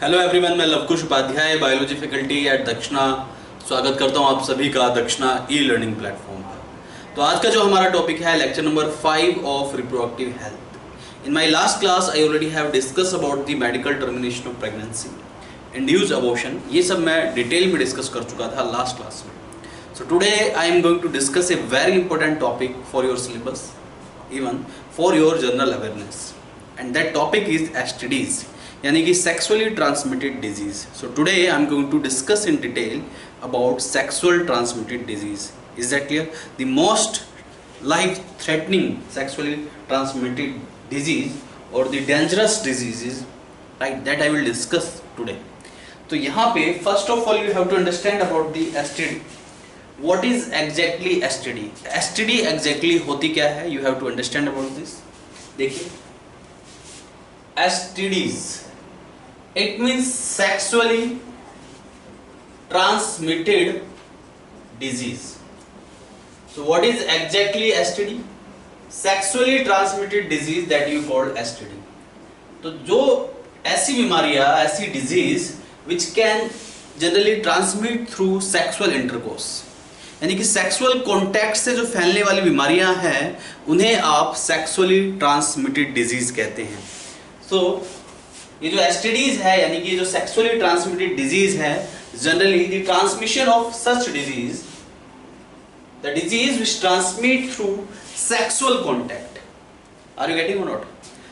Hello everyone, मैं Lavkush Upadhyay biology faculty at Dakshina स्वागत करता हूं आप सभी का दक्षिणा ई लर्निंग प्लेटफॉर्म पर। तो आज का जो हमारा टॉपिक है lecture number 5 of reproductive health. In my last class I already have discuss about the medical termination of pregnancy, induced abortion, ये सब मैं डिटेल में डिस्कस कर चुका था लास्ट क्लास में। So today I am going to discuss a very important topic for your syllabus, even for your general awareness, and that topic is STDs, यानी कि sexually transmitted disease. So today I am going to discuss in detail about sexual transmitted disease. Is that clear? The most life threatening sexually transmitted disease और the dangerous diseases, right, that I will discuss today. तो यहाँ पे first of all you have to understand about the STD. What is exactly STD? STD exactly होती क्या है, you have to understand about this. देखिए, STDs, it means sexually transmitted disease. So what is exactly STD? Sexually transmitted disease that you call STD. तो जो ऐसी बीमारियां, ऐसी disease which can generally transmit through sexual intercourse, यानी कि sexual contact से जो फैलने वाली बीमारियां हैं उन्हें आप सेक्सुअली ट्रांसमिटेड डिजीज कहते हैं। So, ये जो STDs है, यानी कि जो सेक्सुअली ट्रांसमिटेड डिजीज है, generally the transmission of such disease, the disease which transmit through sexual contact. Are you getting और नॉट?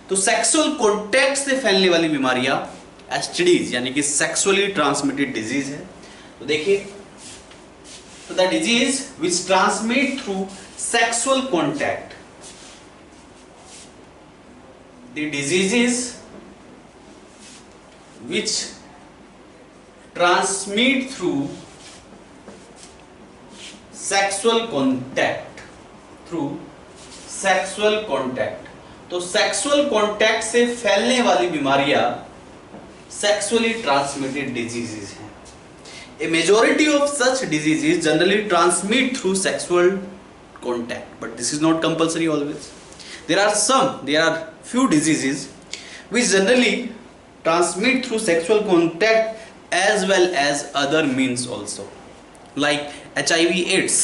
तो सेक्सुअल कॉन्टैक्ट से फैलने वाली बीमारियां STDs, यानी कि सेक्सुअली ट्रांसमिटेड डिजीज है। तो देखिए, तो the disease which transmit through sexual contact, the diseases which transmit through sexual contact, through sexual contact। तो sexual contact से फैलने वाली बीमारियां sexually transmitted diseases हैं। A majority of such diseases generally transmit through sexual contact, but this is not compulsory always. There are few diseases which generally transmit through sexual contact as well as other means also, like HIV/AIDS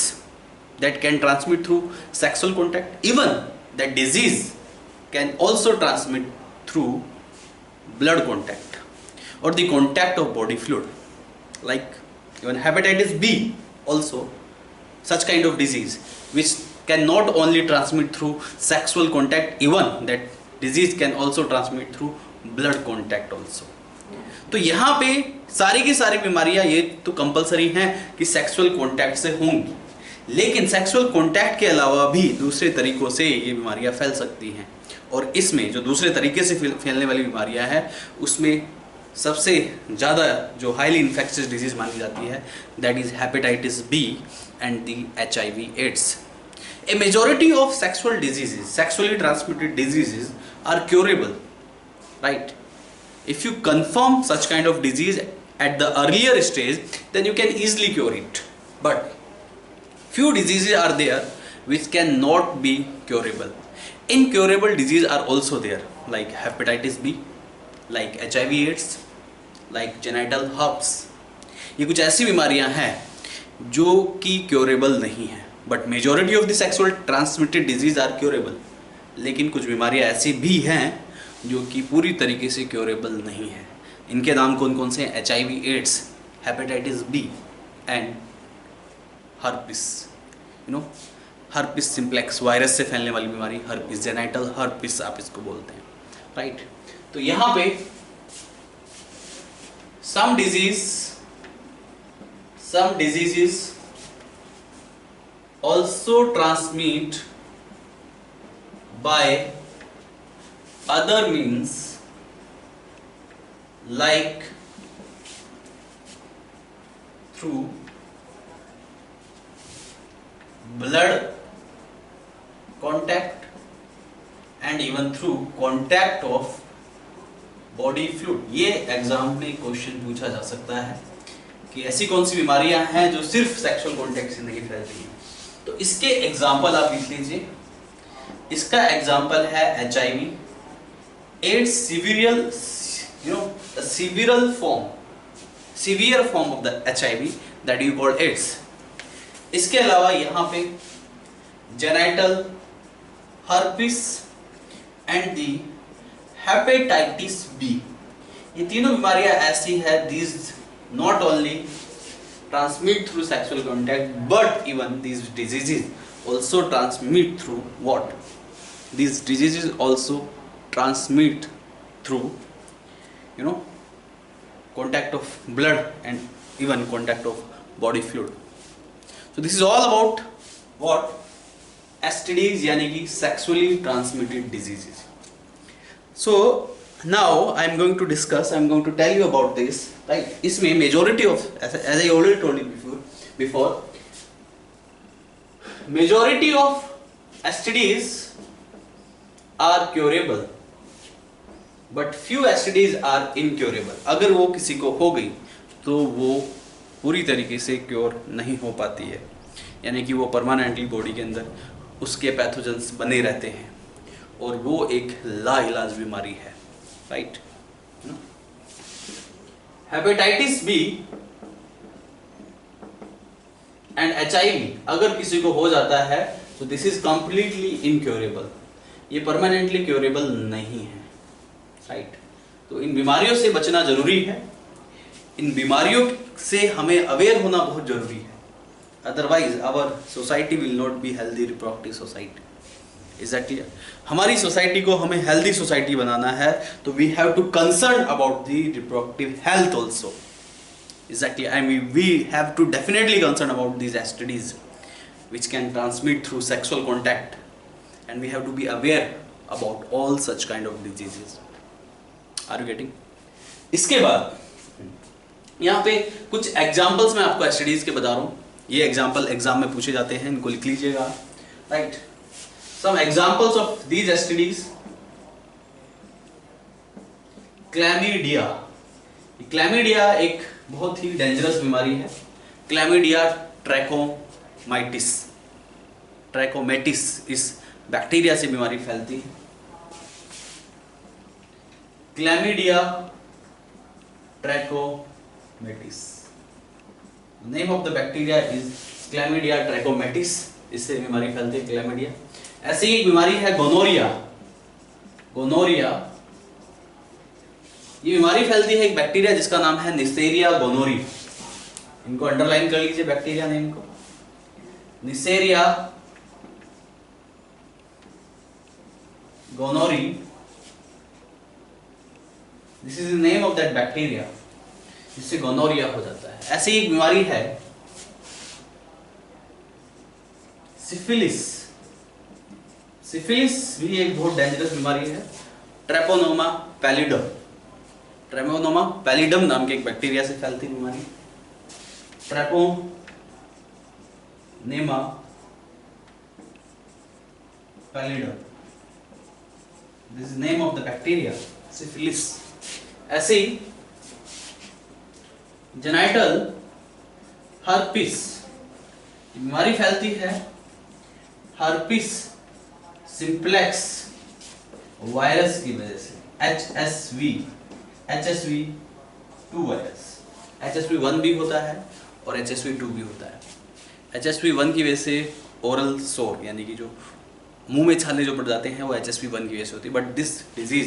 that can transmit through sexual contact. Even that disease can also transmit through blood contact or the contact of body fluid, like even hepatitis B also, such kind of disease which can not only transmit through sexual contact, even that disease can also transmit through blood contact also। तो यहाँ पे सारी की सारी बीमारियां ये तो compulsory हैं कि सेक्सुअल कांटेक्ट से होंगी, लेकिन सेक्सुअल कांटेक्ट के अलावा भी दूसरे तरीकों से ये बीमारियां फैल सकती हैं। और इसमें जो दूसरे तरीके से फैलने वाली बीमारियां हैं उसमें सबसे ज़्यादा जो हाईली इन्फेक्शियस डिजीज मानी जाती है, that is hepatitis B and the HIV/AIDS। A majority of sexual diseases, sexually transmitted diseases, are curable, right? If you confirm such kind of disease at the earlier stage, then you can easily cure it. But few diseases are there which cannot be curable. Incurable diseases are also there, like hepatitis B, like HIV/AIDS, like genital herpes. ये कुछ ऐसी बीमारियां हैं जो कि curable नहीं है, but majority of the sexual transmitted disease are curable. लेकिन कुछ बीमारियां ऐसी भी हैं जो कि पूरी तरीके से क्योरेबल नहीं है। इनके नाम कौन कौन से हैं? HIV/AIDS, hepatitis B and herpes. You know, herpes simplex, virus से फैलने वाली बीमारी हर्पिस, जेनाइटल हर्पिस आप इसको बोलते हैं, राइट। तो यहाँ पे some diseases also transmit by other means, like through blood contact and even through contact of body fluid. ये एग्जाम में क्वेश्चन पूछा जा सकता है कि ऐसी कौन सी बीमारियां हैं जो सिर्फ सेक्सुअल कॉन्टैक्ट से नहीं फैलती हैं। तो इसके एग्जाम्पल आप लिख लीजिए। इसका एग्जाम्पल है HIV, AIDS severe, the severe form of the HIV that you call AIDS. इसके अलावा यहाँ पे genital herpes and the hepatitis B, ये तीनों बीमारियां ऐसी है, these not only transmit through sexual contact but even these diseases also transmit through what? These diseases also transmit through, you know, contact of blood and even contact of body fluid. So this is all about what? STDs यानी कि sexually transmitted diseases. So now I am going to tell you about this, right? इसमें majority of, as I already told you before, majority of STDs are curable, but few STDs are incurable. अगर वो किसी को हो गई तो वो पूरी तरीके से क्योर नहीं हो पाती है, यानी कि वो परमानेंटली बॉडी के अंदर उसके पैथोजेंस बने रहते हैं और वो एक लाइलाज बीमारी है, right? Hepatitis B and HIV अगर किसी को हो जाता है तो दिस इज कंप्लीटली इनक्योरेबल, ये परमानेंटली क्योरेबल नहीं है, राइट? तो इन बीमारियों से बचना जरूरी है, इन बीमारियों से हमें अवेयर होना बहुत जरूरी है, otherwise our society will not be healthy reproductive society. Is that clear? हमारी सोसाइटी को हमें हेल्दी सोसाइटी बनाना है तो we have to concern about the reproductive health also. Exactly, I mean we have to definitely concern about these STDs which can transmit through sexual contact, and we have to be aware about all such kind of diseases. Are you getting? इसके बाद यहाँ पे कुछ examples मैं आपको STDs के बता रहा हूँ, ये एग्जाम्पल एग्जाम में पूछे जाते हैं, इनको लिख लीजिएगा, right? Some examples of these STDs. Chlamydia. Chlamydia एक बहुत ही डेंजरस बीमारी है. क्लैमिडिया ट्रैकोमेटिस इस बैक्टीरिया से बीमारी फैलती है. Chlamydia ट्रैकोमेटिस, name of the bacteria is chlamydia ट्रैकोमेटिस, इससे बीमारी फैलती है क्लैमिडिया. ऐसी एक बीमारी है गोनोरिया. ये बीमारी फैलती है एक बैक्टीरिया जिसका नाम है निसेरिया गोनोरी. इनको अंडरलाइन कर लीजिए बैक्टीरिया नेम को, Neisseria गोनोरी. This is the name of that bacteria जिससे गोनोरिया हो जाता है. ऐसी एक बीमारी है सिफिलिस. सिफिलिस भी एक बहुत डेंजरस बीमारी है. ट्रेपोनोमा पैलिडम नाम के एक बैक्टीरिया से फैलती बीमारी. Treponema pallidum, this is name of the bacteria syphilis. ऐसे ही जेनाइटल हर्पिस बीमारी फैलती है हर्पिस सिंप्लेक्स वायरस की वजह से. HSV2 virus. HSV1 भी होता है और HSV2 भी होता है. HSV1 की वजह से ओरल सोर यानी कि जो मुंह में छाले जो पड़ जाते हैं वो HSV1 की वजह से होती है. बट दिस डिजीज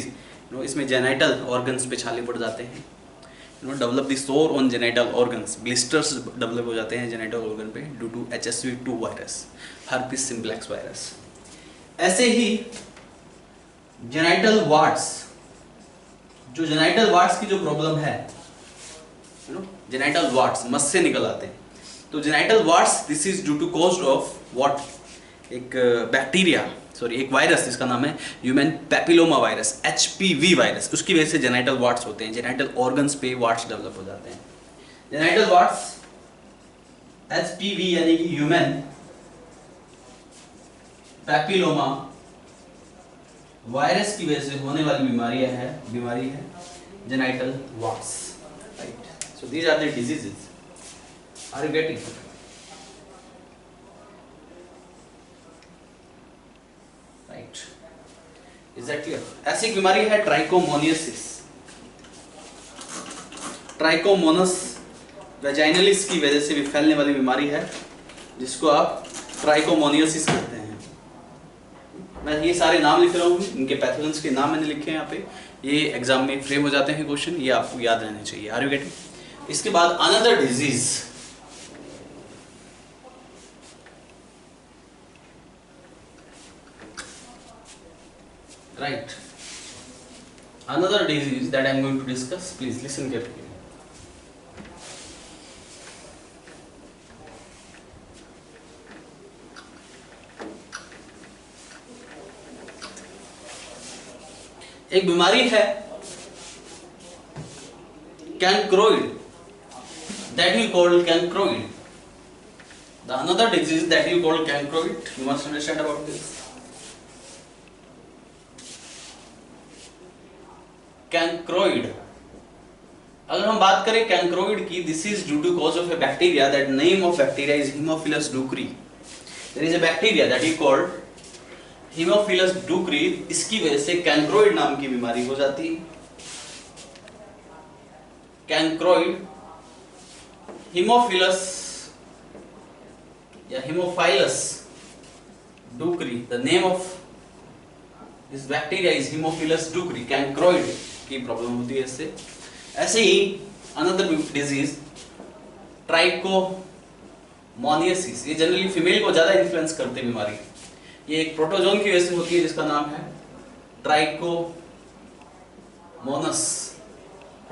इसमें जेनाइटल ऑर्गन्स पे छाले पड़ जाते हैं, develop the sore on genital organs, blisters develop हो जाते हैं जेनाइटल ऑर्गन पे due to HSV2 virus, herpes simplex virus. ऐसे ही जेनाइटल वार्ड्स, जो जेनाइटल वार्ड्स की जो प्रॉब्लम है, जेनाइटल वार्ड्स मस से निकल आते हैं. तो genital warts this is due to cause of what? एक बैक्टीरिया, सॉरी एक वायरस जिसका नाम है human papilloma virus, HPV virus. उसकी वजह से जेनाइटल वार्ड्स होते हैं, जेनाइटल ऑर्गन्स पे वार्ड्स डेवलप हो जाते हैं. जेनाइटल वार्ड्स HPV यानी कि ह्यूमन पैपिलोमा वायरस की वजह से होने वाली बीमारी है genital warts, right? So these are the diseases. Are you getting? Right, is that clear? ऐसी बीमारी है ट्राइकोमोनियसिस. ट्राइकोमोनस वेजाइनलिस की वजह से भी फैलने वाली बीमारी है, जिसको आप ट्राइकोमोनियोसिस कहते हैं। मैं ये सारे नाम लिख रहा हूँ, इनके पैथोजेंस के नाम मैंने लिखे हैं यहाँ पे, ये एग्जाम में फ्रेम हो जाते हैं क्वेश्चन, ये आपको याद रहने चाहिए। Are you getting? इसके बाद another disease, right, another disease that I am going to discuss, please listen carefully. एक बीमारी है कैंक्रोइड, that you call cancroid. The another disease that you call cancroid, you must understand about this. कैंक्रोइड, अगर हम बात करें chancroid की, this is due to cause of a bacteria, that name of bacteria is Haemophilus ducreyi. There is a bacteria that is called Haemophilus ducreyi, इसकी वजह से कैंक्रोइड नाम की बीमारी हो जाती है। कैंक्रोइड, हीमोफिलस या Haemophilus ducreyi, the name of this bacteria is Haemophilus ducreyi, chancroid की प्रॉब्लम होती है इससे। ऐसे ही अनदर डिजीज ट्राइकोमोनियोसिस, ये जनरली फीमेल को ज्यादा इन्फ्लुएंस करते हैं बीमारी, ये एक प्रोटोजोन की वजह से होती है जिसका नाम है trichomonas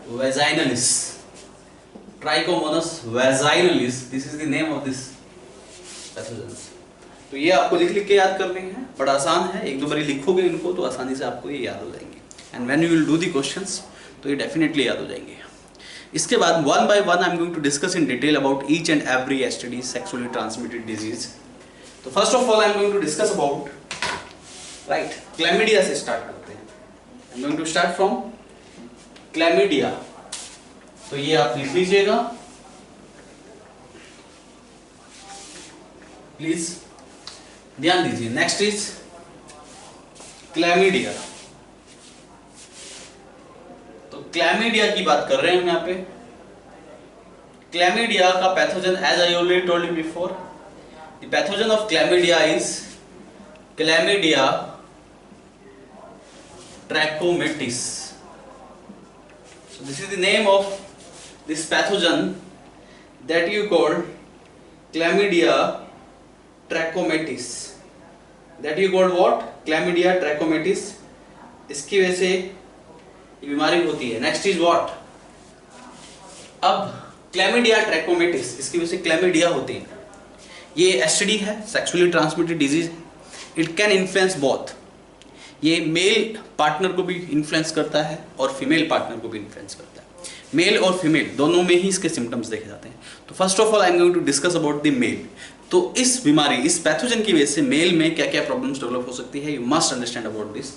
vaginalis. Trichomonas vaginalis, this is the name of this pathogen. तो ये आपको लिख के याद करने हैं, बड़ा आसान है, एक दो बार लिखोगे इनको तो आसानी से आपको ये याद हो जाएंगे, and when you will do the questions तो ये डेफिनेटली याद हो जाएंगे। इसके बाद one by one I am going to discuss in detail about each and every STD, sexually transmitted disease. तो first of all I am going to discuss about, right, chlamydia से start करते हैं। I am going to start from chlamydia. तो ये आप लिख लीजिएगा please, ध्यान दीजिए। Next is chlamydia. तो क्लैमिडिया की बात कर रहे हैं हम यहाँ पे। क्लैमिडिया का pathogen, as I already told you before, the pathogen of chlamydia is chlamydia trachomatis. So this is the name of this pathogen that you call Chlamydia trachomatis. That you call what? Chlamydia trachomatis. इसकी वजह से ये बीमारी होती है। Next is what? अब Chlamydia trachomatis, इसकी वजह से क्लैमिडिया होती है। ये एसटीडी है, sexually transmitted disease. It can influence both, ये मेल पार्टनर को भी इन्फ्लुएंस करता है और फीमेल पार्टनर को भी इन्फ्लुएंस करता है। मेल और फीमेल दोनों में ही इसके सिम्टम्स देखे जाते हैं। तो first of all I am going to discuss about the male. तो इस बीमारी, इस पैथोजन की वजह से मेल में क्या क्या प्रॉब्लम्स डेवलप हो सकती है, you must understand about this.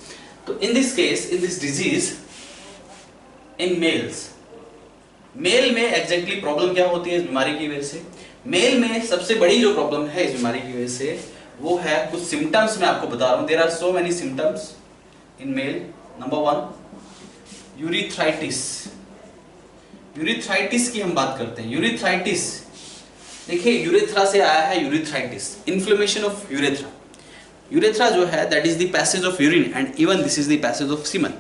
तो in this case, in this disease, in males, male में एग्जैक्टली प्रॉब्लम क्या होती है इस बीमारी की वजह से? मेल में सबसे बड़ी जो प्रॉब्लम है इस बीमारी की वजह से वो है, कुछ सिम्टम्स मैं आपको बता रहा हूं। There are so many symptoms in male. Number one, urethritis. Urethritis की हम बात करते हैं। यूरिथ्राइटिस, देखिए यूरेथ्रा से आया है यूरिथ्राइटिस, इन्फ्लेमेशन ऑफ यूरेथ्रा। यूरेथ्रा जो है that is the passage of urine and even this is the passage of semen.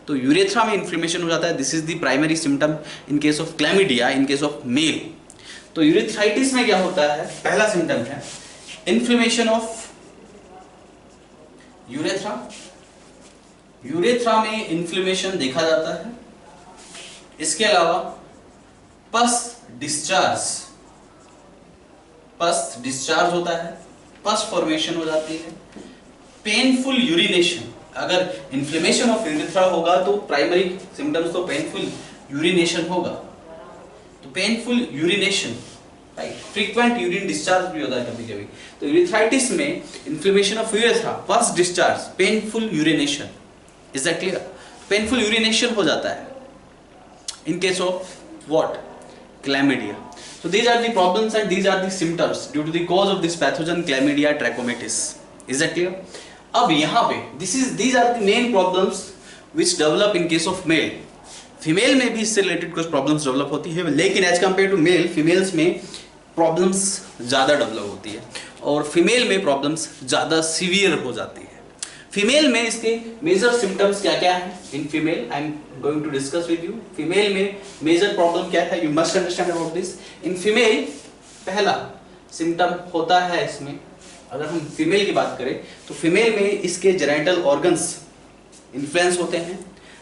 तो यूरेथ्रा में इन्फ्लेमेशन हो जाता है, this is the primary symptom in case of chlamydia, in case of mail. तो यूरिथ्राइटिस में क्या होता है? पहला सिम्टम है इन्फ्लेमेशन ऑफ यूरेथ्रा। यूरेथ्रा में इन्फ्लेमेशन देखा जाता है। इसके अलावा पस डिस्चार्ज, पस डिस्चार्ज होता है, पस फॉर्मेशन हो जाती है। पेनफुल यूरिनेशन, अगर इन्फ्लेमेशन ऑफ यूरेथ्रा होगा तो प्राइमरी सिम्टम्स तो पेनफुल यूरिनेशन होगा। तो painful urination, right, frequent urine discharge भी होता है कभी कभी। तो यूरिथ्राइटिस में इन्फ्लेमेशन ऑफ यूरेथ्रा, पस discharge, painful urination, is that clear? Painful urination हो जाता है in case of what? Chlamydia. So these are the problems and these are the symptoms due to the cause of this pathogen Chlamydia trachomatis. Is that clear? अब यहाँ पे these are the main problems which develop in case of male. Female में भी इससे related कुछ problems develop होती है, लेकिन as compare to male, females में प्रॉब्लम्स ज़्यादा डेवलप होती है और फीमेल में प्रॉब्लम्स ज़्यादा सीवियर हो जाती है। फीमेल में इसके मेजर सिम्टम्स क्या क्या है? In female I am going to discuss with you. Female में मेजर प्रॉब्लम क्या है, you must understand about this. In female पहला सिम्टम होता है इसमें, अगर हम फीमेल की बात करें तो फीमेल में इसके जेनिटल ऑर्गन्स इन्फ्लुएंस होते हैं,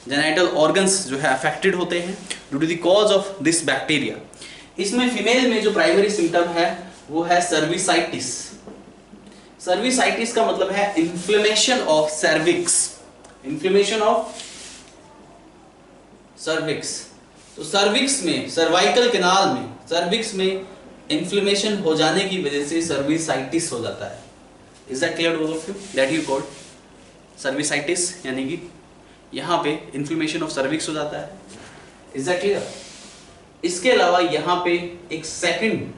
जेनिटल ऑर्गन्स जो है अफेक्टेड होते हैं due to the cause of this bacteria. इसमें फीमेल में जो प्राइमरी सिम्टम है वो है सर्विसाइटिस। सर्विसाइटिस का मतलब है inflammation of cervix, inflammation of cervix. तो सर्विक्स में, सर्वाइकल कैनाल में, सर्विक्स में इन्फ्लेमेशन हो जाने की वजह से सर्विसाइटिस हो जाता है। Is that clear to all of you? That you called cervicitis, यानी कि यहाँ पे इन्फ्लेमेशन ऑफ सर्विक्स हो जाता है। Is that clear? इसके अलावा यहाँ पे एक सेकंड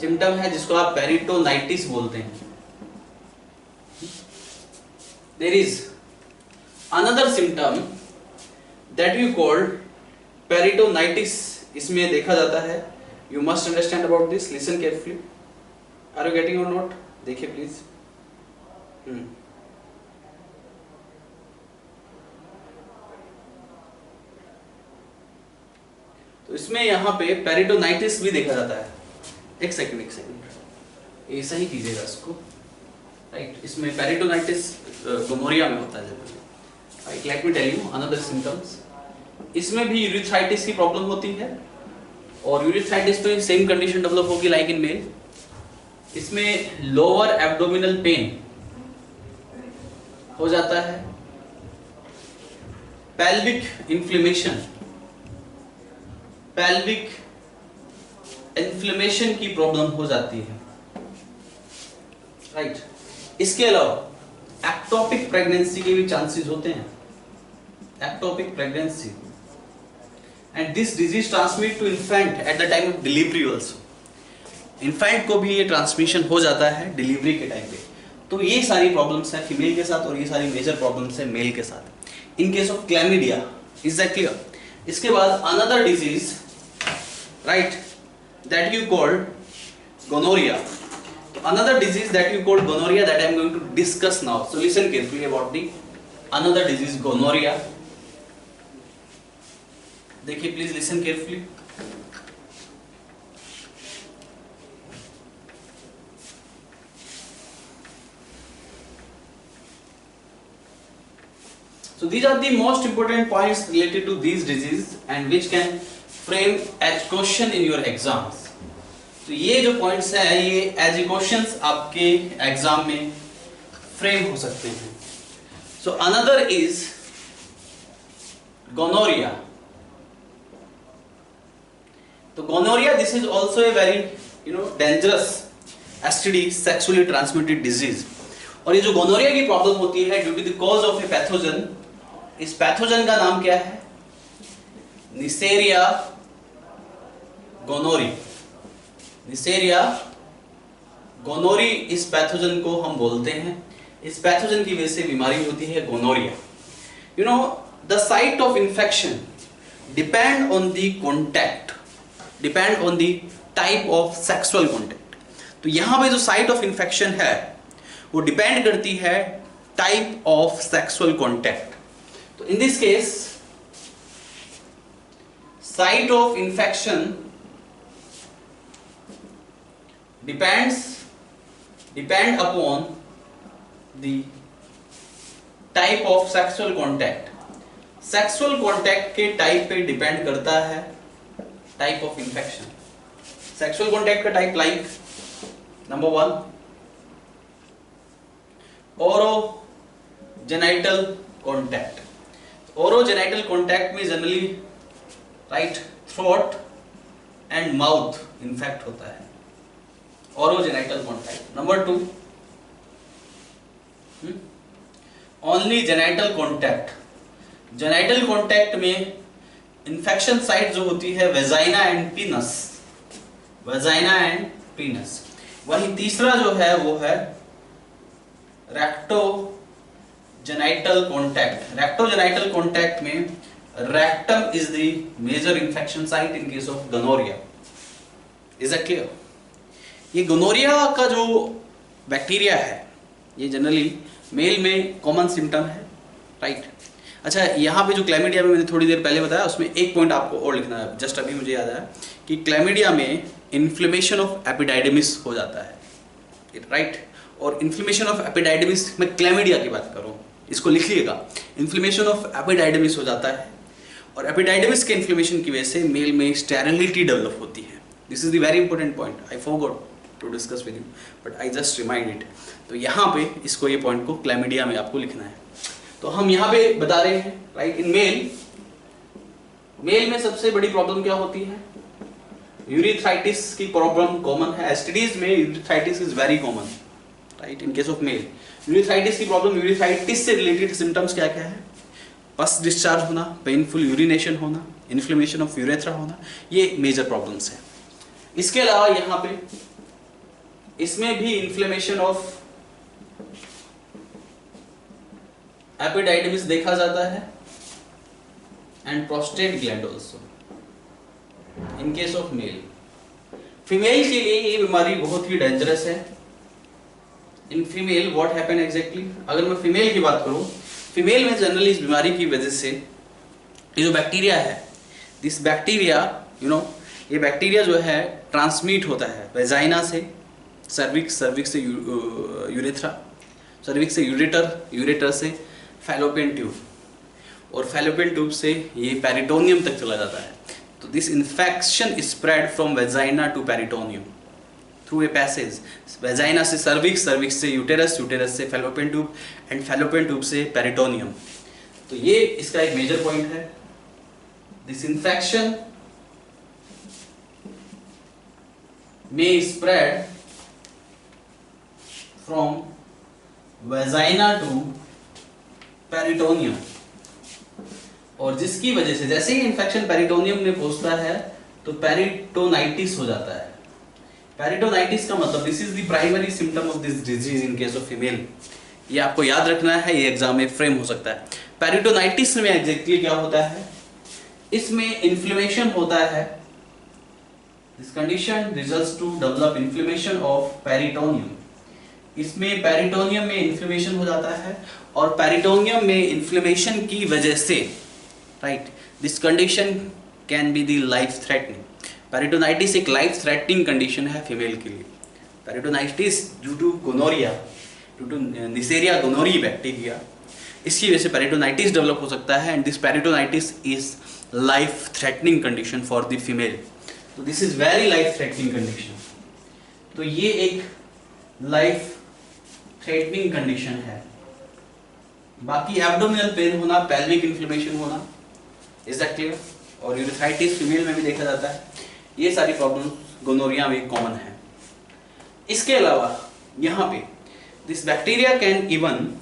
सिम्टम है जिसको आप पेरिटोनाइटिस बोलते हैं। There is another symptom that you called peritonitis. इसमें देखा जाता है, you must understand about this, listen carefully. Are you getting और नॉट? देखिए प्लीज। तो इसमें यहाँ पे पेरिटोनाइटिस भी देखा जाता है। एक सेकंड ये सही कीजिएगा इसको, राइट। इसमें पेरिटोनाइटिस गोनोरिया में होता है, right. Let me tell you another symptoms. इसमें भी यूरिथ्राइटिस की प्रॉब्लम होती है और यूरिथ्राइटिस में सेम कंडीशन डेवलप होगी लाइक इन मेल। इसमें लोअर एब्डोमिनल पेन हो जाता है, पेल्विक इन्फ्लेमेशन, पेल्विक इन्फ्लेमेशन की प्रॉब्लम हो जाती है, राइट। इसके अलावा एक्टोपिक प्रेगनेंसी के भी चांसेस होते हैं, ectopic pregnancy, and this disease transmit to infant at the time of delivery also. Infant को भी ये ट्रांसमिशन हो जाता है डिलीवरी के टाइम पे। तो ये सारी प्रॉब्लम्स हैं फीमेल के साथ और ये सारी मेजर प्रॉब्लम्स हैं मेल के साथ। इन case of chlamydia, is that clear? इसके बाद another disease, right, that you called gonorrhea. Another disease that you called gonorrhea that I am going to discuss now. So listen carefully about the another disease, gonorrhea. देखिए please listen carefully. So these are the most important points related to these diseases and which can frame as question in your exams. तो ये जो points हैं ये as a questions आपके exam में frame हो सकते हैं। So another is gonorrhoea. तो gonorrhoea, this is also a very dangerous STD, sexually transmitted disease. और ये जो गोनोरिया की प्रॉब्लम होती है due to the cause of a pathogen, इस पैथोजन का नाम क्या है? निसेरिया गोनोरी। निसेरिया गोनोरी इस पैथोजन को हम बोलते हैं। इस पैथोजन की वजह से बीमारी होती है gonorrhoea. You know the site of infection depend on the contact, depend on the type of sexual contact. तो यहां पे जो साइट ऑफ इंफेक्शन है वो डिपेंड करती है टाइप ऑफ सेक्सुअल कॉन्टैक्ट। तो in this case site of infection depend upon the type of sexual contact. Sexual contact के type पे depend करता है type of infection. Sexual contact का type like number 1 orogenital contact. Orogenital contact में generally right throat and mouth infect होता है, orogenital contact. Number 2 only genital contact. Genital contact में infection site जो होती है vagina and penis, vagina and penis. वही तीसरा जो है वो है recto genital contact. Recto genital contact में rectum is the major infection site in case of gonorrhea. Is that clear? ये गोनोरिया का जो बैक्टीरिया है ये जनरली मेल में कॉमन सिम्टम है, राइट। अच्छा, यहाँ पे जो क्लैमिडिया में मैंने थोड़ी देर पहले बताया उसमें एक पॉइंट आपको और लिखना है, जस्ट अभी मुझे याद आया कि क्लैमिडिया में इन्फ्लेमेशन ऑफ एपिडाइडमिस हो जाता है, राइट। और इन्फ्लेमेशन ऑफ एपिडाइडमिस, मैं क्लैमिडिया की बात करूँ, इसको लिख लीजिएगा, इन्फ्लेमेशन ऑफ एपिडाइडमिस हो जाता है और एपिडाइडमिस के इन्फ्लेमेशन की वजह से मेल में स्टेरिलिटी डेवलप होती है। This is the very important point, I forgot to discuss with you but I just remind it. तो यहाँ पे इसको, ये पॉइंट को क्लैमिडिया में आपको लिखना है। तो हम यहाँ पे बता रहे हैं, राइट, इन मेल में सबसे बड़ी प्रॉब्लम क्या होती है? यूरिथ्राइटिस की प्रॉब्लम कॉमन है। एसटीडीज में urethritis is very common, right, in case of male. Urethritis की प्रॉब्लम, यूरिथ्राइटिस से रिलेटेड सिम्टम्स क्या क्या है? पस डिस्चार्ज होना, पेनफुल यूरिनेशन होना, इन्फ्लेमेशन ऑफ यूरेथ्रा होना, ये मेजर प्रॉब्लम्स है। इसके अलावा यहाँ पे इसमें भी इन्फ्लेमेशन ऑफ एपिडाइडमिस देखा जाता है and prostate gland also in case of mail. Female के लिए ये बीमारी बहुत ही डेंजरस है। In female what happen exactly, अगर मैं फीमेल की बात करूं, फीमेल में जनरली इस बीमारी की वजह से ये जो बैक्टीरिया है, दिस बैक्टीरिया ये बैक्टीरिया जो है ट्रांसमिट होता है वेजाइना से सर्विक्स, सर्विक्स से यूरेथ्रा, सर्विक्स से यूरेटर, यूरेटर से फैलोपियन ट्यूब और फैलोपियन ट्यूब से ये पेरिटोनियम तक चला जाता है। तो this infection spread from vagina to peritoneum through a passage, vagina से सर्विक्स, सर्विक्स से यूटेरस, यूटेरस से fallopian tube and fallopian tube से पेरिटोनियम। तो ये इसका एक मेजर पॉइंट है। This infection may spread from vagina to peritoneum और जिसकी वजह से जैसे ही इन्फेक्शन पेरिटोनियम में पहुंचता है तो पेरिटोनाइटिस हो जाता है। पेरिटोनाइटिस का मतलब, this is the primary symptom of this disease in case of female. ये आपको याद रखना है, ये एग्जाम में फ्रेम हो सकता है। पेरिटोनाइटिस में एग्जैक्टली क्या होता है? इसमें इन्फ्लेमेशन होता है। This condition results to develop inflammation of peritoneum. इसमें पेरिटोनियम में इन्फ्लेमेशन हो जाता है और पेरिटोनियम में इन्फ्लेमेशन की वजह से, right, this condition can be the life threatening. Peritonitis एक लाइफ थ्रेटनिंग कंडीशन है फीमेल के लिए। Peritonitis due to gonorrhoea, due to Neisseria gonorrhoeae bacteria, इसकी वजह से पेरिटोनाइटिस डेवलप हो सकता है and this peritonitis is life threatening condition for the female. तो this is very life threatening condition. तो ये एक लाइफ थ्रेटनिंग कंडीशन है। बाकी एब्डोमिनल पेन होना, पेल्विक इन्फ्लेमेशन होना, इज दैट क्लियर? और यूरिथ्राइटिस फीमेल में भी देखा जाता है। ये सारी प्रॉब्लम गोनोरिया में कॉमन है। इसके अलावा यहाँ पे this bacteria can even,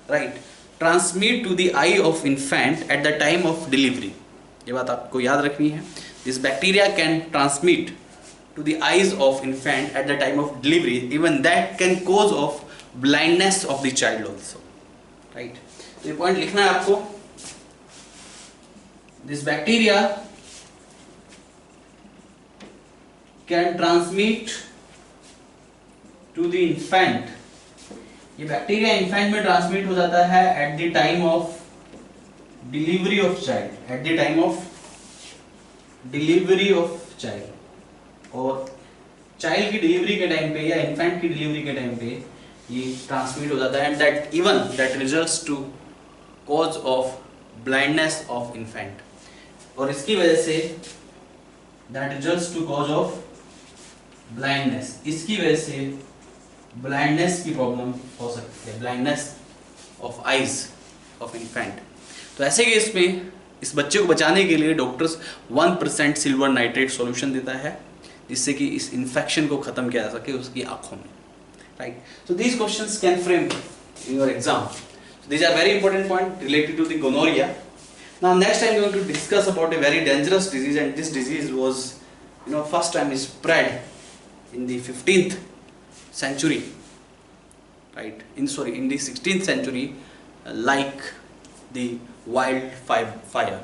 right, transmit to the eye of infant at the time of delivery. ये बात आपको याद रखनी है। This bacteria can transmit to the eyes of infant at the time of delivery. Even that can cause of blindness of the child also. Right? तो ये point लिखना है आपको। This bacteria can transmit to the infant. ये bacteria infant में transmit हो जाता है at the time of delivery of child. At the time of delivery of child, और चाइल्ड की डिलीवरी के टाइम पे या इन्फेंट की डिलीवरी के टाइम पे ये ट्रांसमिट हो जाता है and that even that results to cause of blindness of infant. और इसकी वजह से that results to cause of blindness, इसकी वजह से ब्लाइंडनेस की प्रॉब्लम हो सकती है, blindness of eyes of infant. तो ऐसे केस में इस बच्चे को बचाने के लिए डॉक्टर्स 1% सिल्वर नाइट्रेट सॉल्यूशन देता है जिससे कि इस इन्फेक्शन को खत्म किया जा सके उसकी आंखों में, right. So these questions can frame in your exam. So these are very important points related to the gonorrhea. Now next I am going to discuss about a very dangerous disease, and this disease was, first time is spread in the 15th century, right? In the 16th century, like the wildfire.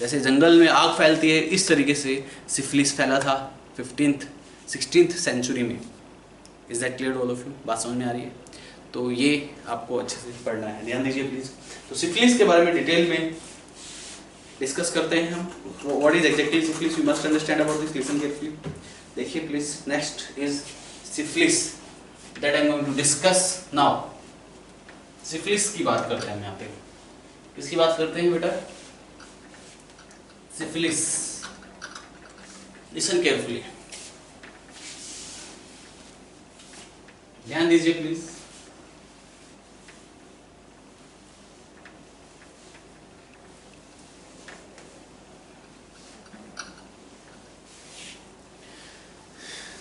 जैसे जंगल में आग फैलती है, इस तरीके से syphilis फैला था 16th सेंचुरी में। Is that clear all of you? बात समझ में आ रही है? तो ये आपको अच्छे से पढ़ना है, ध्यान दीजिए प्लीज। तो सिफिलिस के बारे में डिटेल में डिस्कस करते हैं हम। What is exactly syphilis, you must understand about this, listen carefully. देखिए please, next is syphilis that I am going to discuss now. Syphilis की बात करते हैं हम यहाँ पे। किसकी बात करते हैं बेटा? सिफिलिस। लिसन केयरफुली, ध्यान दीजिए प्लीज।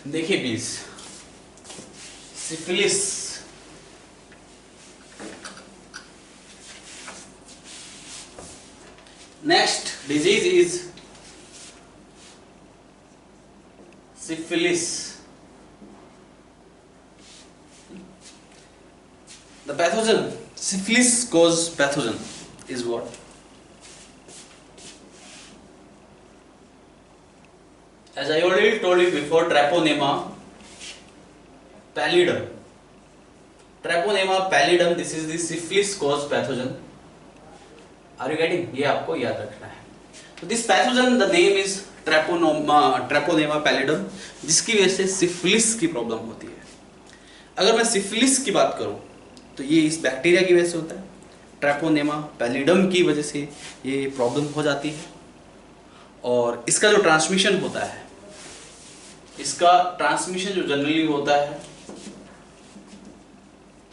देखिए please, syphilis next disease is syphilis. The pathogen, syphilis cause pathogen is what? As I already told you before, Treponema pallidum. Treponema pallidum, this is the syphilis cause pathogen. Are you getting? ये आपको याद रखना है। तो this pathogen, the name is Treponema pallidum, जिसकी वजह से syphilis की प्रॉब्लम होती है। अगर मैं सिफिलिस की बात करूं तो ये इस बैक्टीरिया की वजह से होता है, ट्रेपोनेमा पैलिडम की वजह से ये प्रॉब्लम हो जाती है। और इसका जो ट्रांसमिशन होता है, इसका ट्रांसमिशन जो जनरली होता है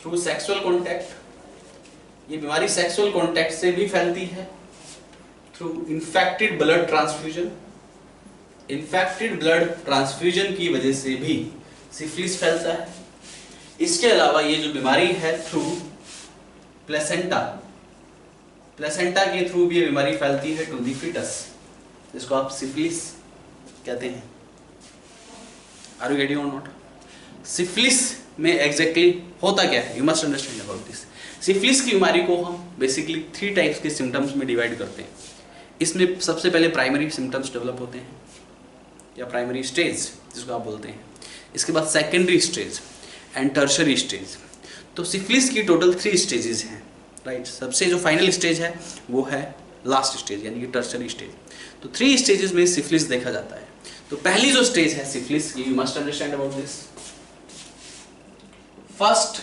थ्रू सेक्सुअल कॉन्टैक्ट। ये बीमारी सेक्सुअल कॉन्टैक्ट से भी फैलती है, through infected blood transfusion. Infected blood transfusion की वजह से भी सिफिलिस फैलता है। इसके अलावा ये जो बीमारी है थ्रू प्लेसेंटा, प्लेसेंटा के थ्रू भी ये बीमारी फैलती है टू द फीटस, जिसको आप सिफिलिस कहते हैं। आर यू गेटिंग और नॉट? सिफिलिस में एग्जैक्टली होता क्या है, you must understand about this. Syphilis की बीमारी को हम बेसिकली 3 टाइप्स के सिम्टम्स में डिवाइड करते हैं। इसमें सबसे पहले प्राइमरी सिम्टम्स डेवलप होते हैं, या प्राइमरी स्टेज जिसको आप बोलते हैं। इसके बाद secondary stage and tertiary stage. तो सिफिलिस की टोटल 3 स्टेजेस हैं, राइट। सबसे जो फाइनल स्टेज है वो है लास्ट स्टेज, यानी कि टर्शरी स्टेज। तो 3 स्टेजेस में सिफिलिस देखा जाता है। तो पहली जो स्टेज है सिफिलिस की, you must understand about this. First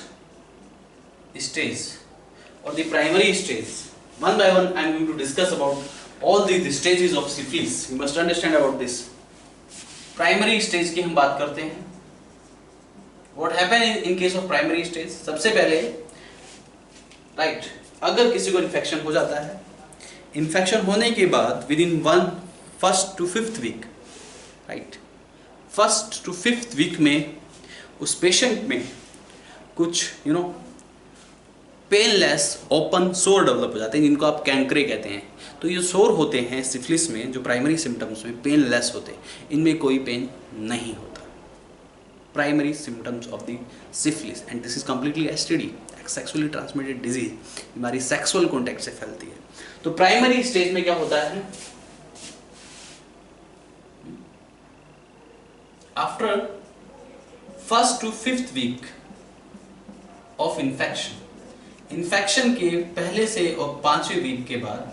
stage और the primary stage, one by one I am going to discuss about all the stages of syphilis. You must understand about this. Primary stage की हम बात करते हैं। What happen in case of primary stage? सबसे पहले right, अगर किसी को इन्फेक्शन हो जाता है, इन्फेक्शन होने के बाद within 1st to 5th week, right, 1st to 5th week में उस पेशेंट में कुछ पेनलेस ओपन सोर डेवलप हो जाते हैं, जिनको आप कैंक्रे कहते हैं। तो ये सोर होते हैं सिफिलिस में, जो प्राइमरी सिम्टम्स में पेनलेस होते हैं, इनमें कोई पेन नहीं होता। Primary symptoms of the syphilis, and this is completely STD, sexually transmitted disease. हमारी सेक्सुअल कॉन्टैक्ट से फैलती है। तो प्राइमरी स्टेज में क्या होता है? After 1st to 5th week of infection, infection के पहले से और 5वें वीक के बाद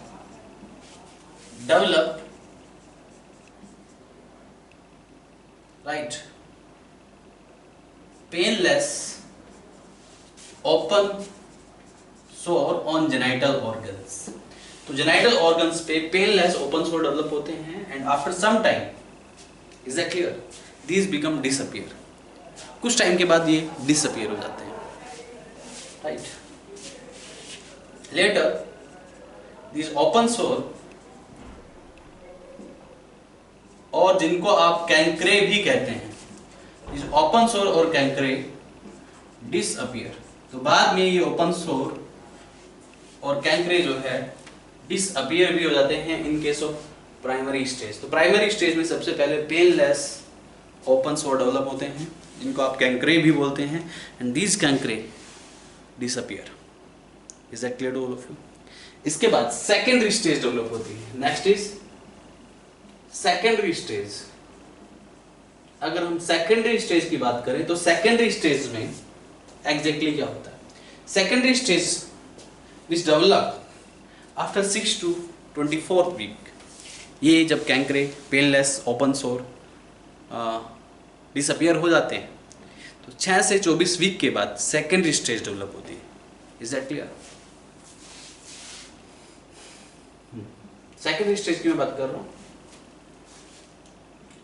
develop right painless open sore on genital organs. तो जेनाइटल ऑर्गन्स पे पेनलेस ओपन सोर डेवलप होते हैं, and after some time, is that clear, these become disappear. कुछ टाइम के बाद ये डिसअपियर हो जाते हैं, right. Later, these open sore, और जिनको आप कैंक्रे भी कहते हैं, these open sore और कैंक्रे disappear। तो बाद में ये ओपन सोर और कैंक्रे जो है डिसअपियर भी हो जाते हैं इन केस ऑफ प्राइमरी स्टेज। तो प्राइमरी स्टेज में सबसे पहले पेनलेस ओपन सोर डेवलप होते हैं, जिनको आप कैंक्रे भी बोलते हैं, and these chancre disappear. Is that clear to all of you? इसके बाद सेकेंडरी स्टेज डेवलप होती है। Next is secondary stage. अगर हम सेकेंडरी स्टेज की बात करें तो सेकेंडरी स्टेज में एग्जैक्टली क्या होता है? Secondary stage which develop after 6 to 24 week. ये जब chancre, painless, open sore disappear हो जाते हैं तो 6 से 24 वीक के बाद सेकेंडरी स्टेज डेवलप होती है। Is that clear? Secondary stage की मैं बात कर रहा हूं,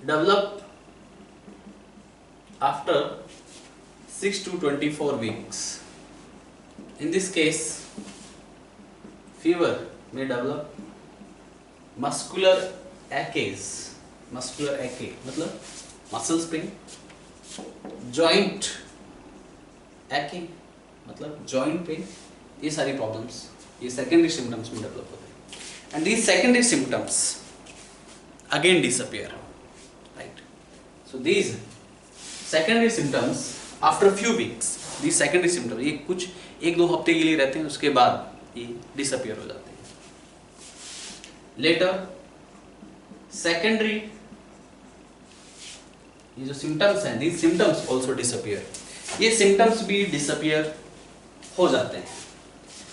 develop after 6 to 24 weeks. In this case, fever may develop, muscular aches, muscular ache मतलब muscle pain, joint aching मतलब joint pain, ये सारी प्रॉब्लम्स ये सेकेंडरी सिम्टम्स में डेवलप होते हैं। And these secondary symptoms again disappear, right? So these secondary symptoms after a few weeks, these secondary symptoms ये कुछ 1-2 हफ्ते के लिए रहते हैं, उसके बाद ये डिसअपियर हो जाते हैं। लेटर सेकेंडरी ये जो सिम्टम्स हैं, these symptoms also disappear, ये सिम्टम्स भी डिसअपियर हो जाते हैं।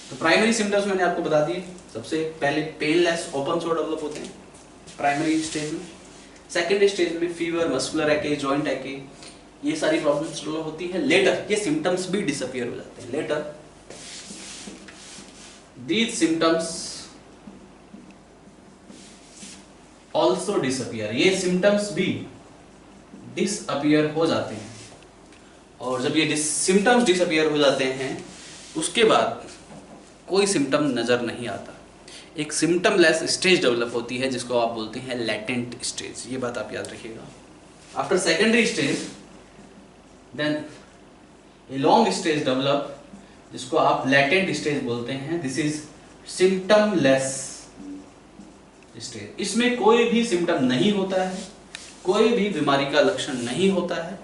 तो प्राइमरी सिम्टम्स मैंने आपको बता दिए। सबसे पहले पेनलेस ओपन सोर डेवलप होते हैं प्राइमरी स्टेज में। सेकेंडरी स्टेज में फीवर, मस्कुलर एके, जॉइंट एके, ये सारी प्रॉब्लम्स डेवलप होती हैं। लेटर ये सिम्टम्स भी डिसअपियर हो जाते हैं। Later these symptoms also disappear, ये सिम्टम्स भी डिसअपियर हो जाते हैं। और जब ये सिम्टम्स डिसअपियर हो जाते हैं उसके बाद कोई सिम्टम नजर नहीं आता, एक सिम्टमलेस स्टेज डेवलप होती है जिसको आप बोलते हैं लैटेंट स्टेज। ये बात आप याद रखिएगा। After secondary stage then a long stage develop जिसको आप लैटेंट स्टेज बोलते हैं। This is symptomless stage. इसमें कोई भी सिम्टम नहीं होता है, कोई भी बीमारी का लक्षण नहीं होता है।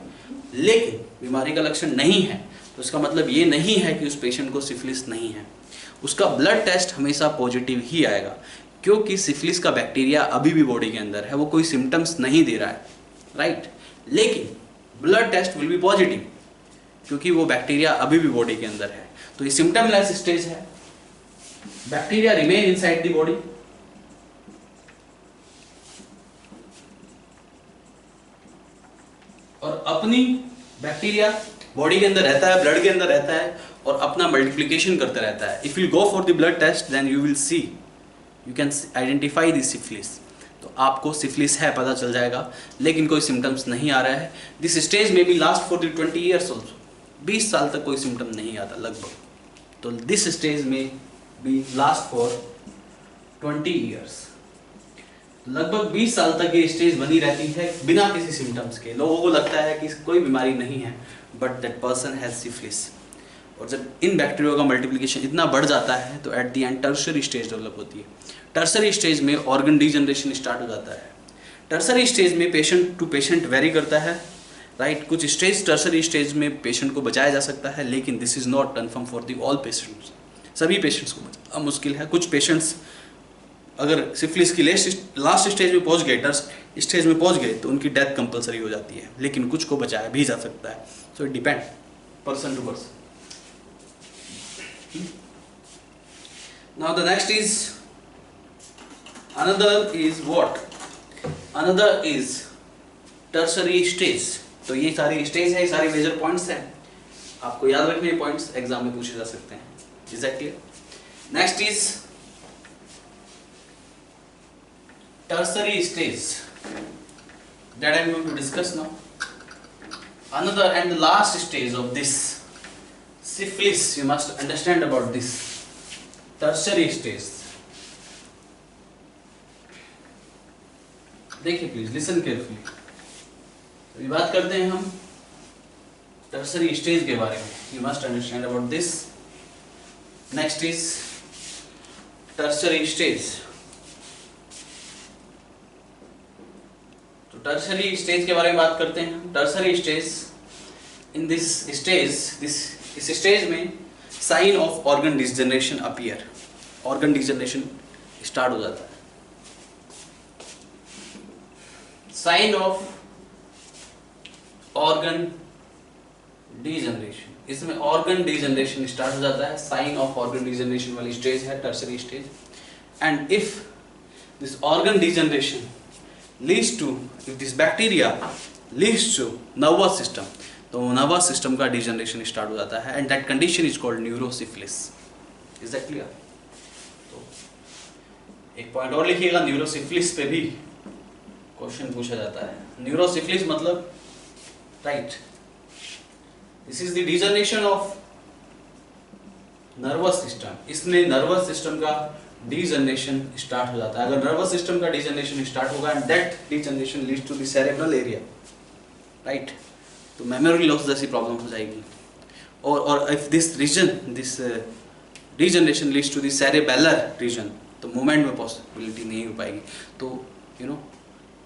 लेकिन बीमारी का लक्षण नहीं है तो इसका मतलब ये नहीं है कि उस पेशेंट को सिफिलिस नहीं है। उसका ब्लड टेस्ट हमेशा पॉजिटिव ही आएगा, क्योंकि सिफिलिस का बैक्टीरिया अभी भी बॉडी के अंदर है, वो कोई सिम्टम्स नहीं दे रहा है, राइट? लेकिन blood test will be positive क्योंकि वो बैक्टीरिया अभी भी बॉडी के अंदर है। तो ये सिम्टमलेस स्टेज है। Bacteria remain inside the body, और अपनी बैक्टीरिया बॉडी के अंदर रहता है, ब्लड के अंदर रहता है और अपना मल्टीप्लिकेशन करता रहता है। If you go for the blood test then you will see, you can identify the syphilis. तो आपको सिफिलिस है पता चल जाएगा, लेकिन कोई सिम्टम्स नहीं आ रहा है। दिस स्टेज में be last for the 20 years also. 20 साल तक कोई सिम्टम नहीं आता लगभग। तो दिस स्टेज में बी लास्ट फॉर 20 years। लगभग 20 साल तक ये स्टेज बनी रहती है बिना किसी सिम्टम्स के। लोगों को लगता है कि कोई बीमारी नहीं है, but that person has syphilis. और जब इन बैक्टीरिया का मल्टीप्लिकेशन इतना बढ़ जाता है तो at the end tertiary stage develop होती है। टर्शरी स्टेज में ऑर्गन डिजनरेशन स्टार्ट हो जाता है। टर्शरी स्टेज में पेशेंट टू पेशेंट वेरी करता है, राइट? कुछ स्टेज टर्शरी स्टेज में पेशेंट को बचाया जा सकता है, लेकिन this is not confirm for the all patients. सभी पेशेंट्स को बचाना मुश्किल है। कुछ पेशेंट्स अगर सिफिलिस की लास्ट स्टेज में पहुंच गए, टर्शरी स्टेज में पहुंच गए, तो उनकी डेथ कंपलसरी हो जाती है, लेकिन कुछ को बचाया भी जा सकता है। So it depend person to person. Now the next is another is what? Another is tertiary stage। तो ये सारी स्टेज है, ये सारी मेजर पॉइंट्स हैं, आपको याद रखने पॉइंट्स एग्जाम में पूछे जा सकते हैं। Is that clear? Next is tertiary stage that I am going to discuss now. Another and the last stage of this syphilis, you must understand about this tertiary stage। देखिए please, listen carefully. अभी बात करते हैं हम tertiary stage के बारे में। You must understand about this. Next is tertiary stage. तो टर्शरी स्टेज के बारे में बात करते हैं। Tertiary stage, in this stage, इस स्टेज में sign of organ degeneration appear. Organ degeneration start हो जाता है। साइन ऑफ ऑर्गन डिजनरेशन, इसमें ऑर्गन डिजनरेशन स्टार्ट हो जाता है। साइन ऑफ ऑर्गन डिजनरेशन वाली स्टेज है tertiary stage. And if this organ degeneration leads to, if this bacteria leads to nervous system, तो नर्वस सिस्टम का डिजनरेशन स्टार्ट हो जाता है and that condition is called neurosyphilis. Is that clear? तो एक point और लिखिएगा, न्यूरोसिफिलिस पे भी क्वेश्चन पूछा जाता है। न्यूरोसिफिलिस मतलब right, this is the degeneration of nervous system. इसमें नर्वस सिस्टम का डिजनरेशन स्टार्ट हो जाता है। अगर नर्वस सिस्टम का डिजनरेशन स्टार्ट होगा and that degeneration leads to the cerebral area, right, तो मेमोरी लॉस जैसी प्रॉब्लम हो जाएगी। और if this region, this degeneration leads to the cerebellar region, तो मूवमेंट में पॉसिबिलिटी नहीं हो पाएगी। तो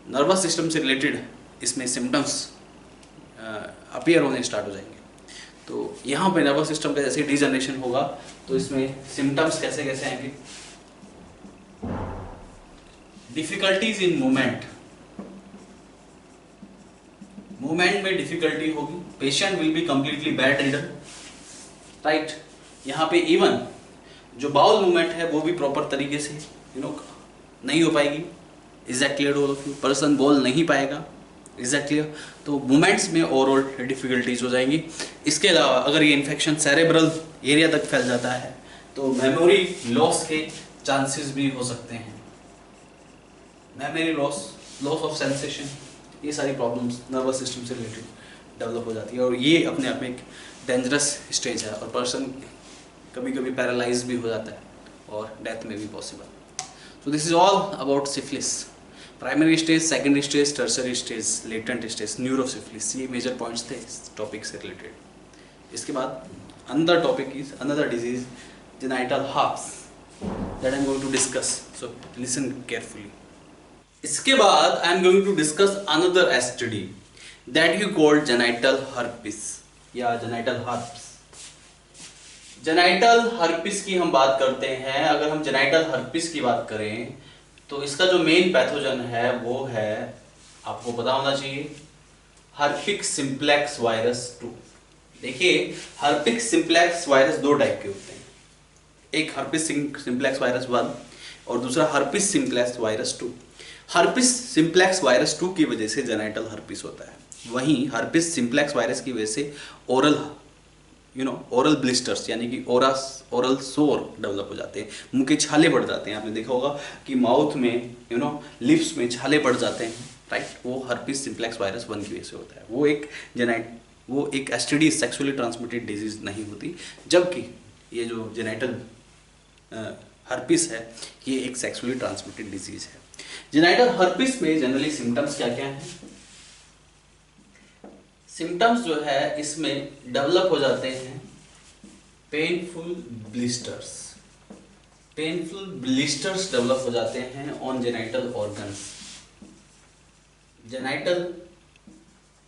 नर्वस सिस्टम से रिलेटेड इसमें सिम्टम्स अपीयर होने स्टार्ट हो जाएंगे। तो यहाँ पे नर्वस सिस्टम का जैसे डिजनरेशन होगा तो इसमें सिम्टम्स कैसे कैसे आएंगे? डिफिकल्टीज इन मूवमेंट, मूवमेंट में डिफिकल्टी होगी। Patient will be completely bed ridden, right. यहाँ पे इवन जो बाउल मूवमेंट है वो भी प्रॉपर तरीके से नहीं हो पाएगी। Is that clear all of you? Person बोल नहीं पाएगा। Is that clear? तो मूवमेंट्स में ओवरऑल डिफिकल्टीज हो जाएंगी। इसके अलावा अगर ये इन्फेक्शन सेरेब्रल एरिया तक फैल जाता है तो मेमोरी लॉस के चांसेस भी हो सकते हैं। Memory loss, loss of sensation, ये सारी प्रॉब्लम्स नर्वस सिस्टम से रिलेटेड डेवलप हो जाती है और ये अपने आप में एक डेंजरस स्टेज है और पर्सन कभी कभी पैरालाइज भी हो जाता है और डेथ में भी possible. So this is all about syphilis. Primary stage, secondary stage, tertiary stage, latent stage, neurosyphilis, ये मेजर पॉइंट्स थे इस टॉपिक से रिलेटेड। इसके बाद another topic is another disease, genital herpes, that I am going to discuss, so listen carefully. इसके बाद I am going to discuss another STD that you called genital herpes या genital herpes. Genital herpes की हम बात करते हैं। अगर हम जेनाइटल हर्पिस की बात करें तो इसका जो मेन पैथोजन है वो है, आपको पता होना चाहिए, हर्पिक सिंप्लेक्स वायरस 2। देखिए, हर्पिक सिंप्लेक्स वायरस दो टाइप के होते हैं, एक हर्पिस सिंप्लेक्स वायरस 1 और दूसरा herpes simplex virus 2। Herpes simplex virus 2 की वजह से जेनाइटल हर्पिस होता है, वहीं हर्पिस सिंप्लेक्स वायरस की वजह से ओरल ब्लिस्टर्स यानी कि ओरल सोर डेवलप हो जाते हैं, मुंह के छाले पड़ जाते हैं। आपने देखा होगा कि माउथ में लिप्स में छाले पड़ जाते हैं, राइट, वो हर्पिस सिंप्लेक्स वायरस 1 की वजह से होता है। वो एक एसटीडी, सेक्सुअली ट्रांसमिटेड डिजीज नहीं होती, जबकि ये जो जेनाइटल हर्पिस है ये एक सेक्सुअली ट्रांसमिटेड डिजीज है। जेनाइटल हर्पिस में जनरली सिम्टम्स क्या क्या हैं? सिम्टम्स जो है इसमें डेवलप हो जाते हैं painful blisters. Painful blisters develop हो जाते हैं on genital organs. Genital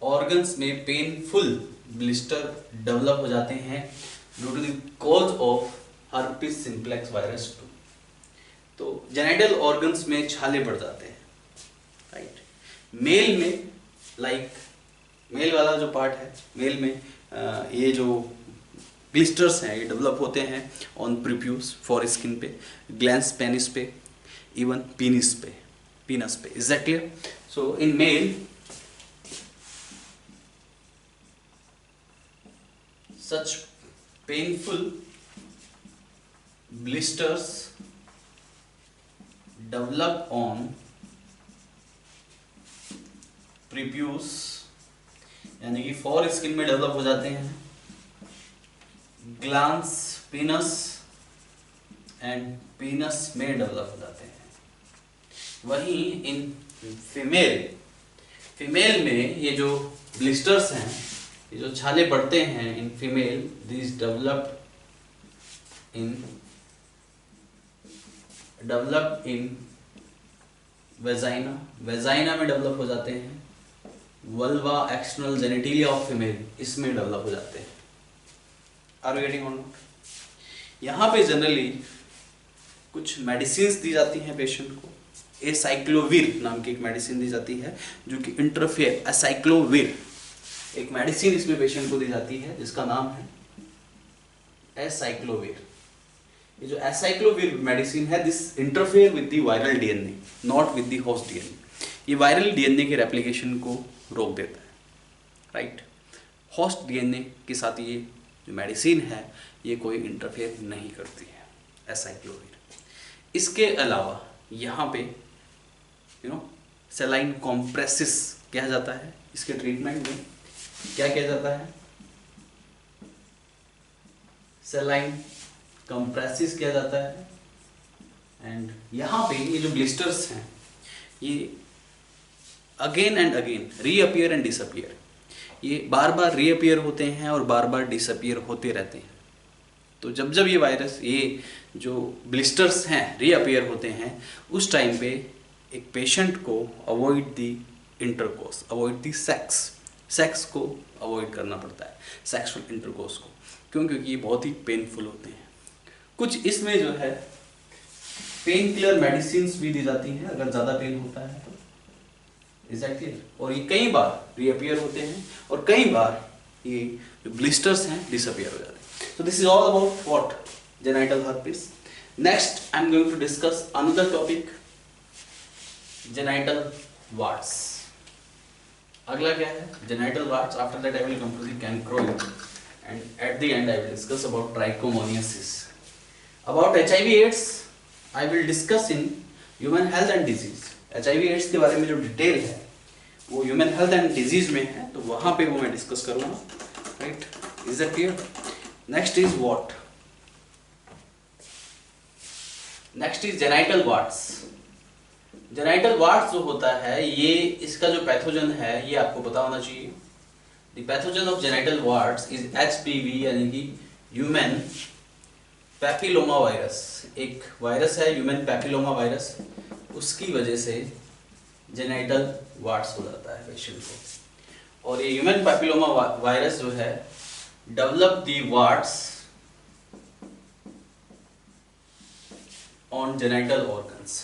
organs में पेनफुल ब्लिस्टर डेवलप हो जाते हैं due to the cause of herpes simplex virus 2। तो जेनाइटल ऑर्गन्स में छाले पड़ जाते हैं, राइट। मेल में मेल वाला जो पार्ट है, मेल में ये जो ब्लिस्टर्स हैं ये डेवलप होते हैं ऑन प्रीप्यूस, फॉर स्किन पे, ग्लैंस पेनिस पे, इवन पीनस पे। Is that clear? So in male such painful blisters develop on prepuce यानी कि फॉर स्किन में डेवलप हो जाते हैं, ग्लांस पीनस एंड पीनस में डेवलप हो जाते हैं। वहीं इन फीमेल में ये जो ब्लिस्टर्स हैं, ये जो छाले पड़ते हैं in female, this develop in vagina में डेवलप हो जाते हैं। Vulva, external genitalia of female, इसमें डेवलप हो जाते हैं। Are you getting on? यहाँ पे जनरली कुछ मेडिसिन दी जाती हैं पेशेंट को। एसाइक्लोविर नाम की एक मेडिसिन दी जाती है जो कि इंटरफेयर, एसाइक्लोविर एक मेडिसिन इसमें पेशेंट को दी जाती है जिसका नाम है एसाइक्लोविर। ये जो एसाइक्लोविर मेडिसिन है, this interfere with the viral DNA, not with the host DNA. ये वायरल डीएनए के रेप्लिकेशन को रोक देता है, राइट। होस्ट डीएनए के साथ ये जो मेडिसिन है ये कोई इंटरफेयर नहीं करती है, एसाइक्लोविर। इसके अलावा यहाँ पे सेलाइन कॉम्प्रेसिस किया जाता है। इसके ट्रीटमेंट में क्या किया जाता है? सेलाइन कंप्रेसिस किया जाता है। एंड यहाँ पे ये जो ब्लिस्टर्स हैं ये again and again reappear and disappear, ये बार बार रीअपियर होते हैं और बार बार डिसअपियर होते रहते हैं। तो जब जब ये वायरस, ये जो ब्लिस्टर्स हैं रीअपियर होते हैं, उस टाइम पे एक पेशेंट को avoid the intercourse, avoid the sex को अवॉइड करना पड़ता है, सेक्सुअल इंटरकोर्स को। क्यों? क्योंकि ये बहुत ही पेनफुल होते हैं। कुछ इसमें जो है पेन किलर मेडिसिन भी दी जाती हैं अगर ज़्यादा पेन होता है तो, एग्जैक्टली। और ये कई बार रीअपियर होते हैं और कई बार ये जो ब्लिस्टर्स हैं डिसअपियर हो जाते हैं। So this is all about what? Genital herpes. Next, I am going to discuss another topic, genital warts. अगला क्या है? Genital warts. After that, I will come to the cancroid, and at the end, I will discuss about trichomoniasis. About HIV/AIDS, I will discuss in human health and disease. HIV/AIDS के बारे में जो detail है वो human health and disease में है, तो वहाँ पे वो मैं डिस्कस करूँगा, right? Is that clear? Next is what? Next is genital warts. Genital warts जो होता है ये, इसका जो पैथोजन है ये आपको पता होना चाहिए। The pathogen of genital वार्ट्स is HPV, यानी कि ह्यूमन पैपिलोमा वायरस। एक वायरस है ह्यूमन पैपिलोमा वायरस, उसकी वजह से जेनाइटल वार्ट्स हो जाता है पेशेंट को। और ये ह्यूमन पैपिलोमा वायरस जो है develop the warts on genital organs.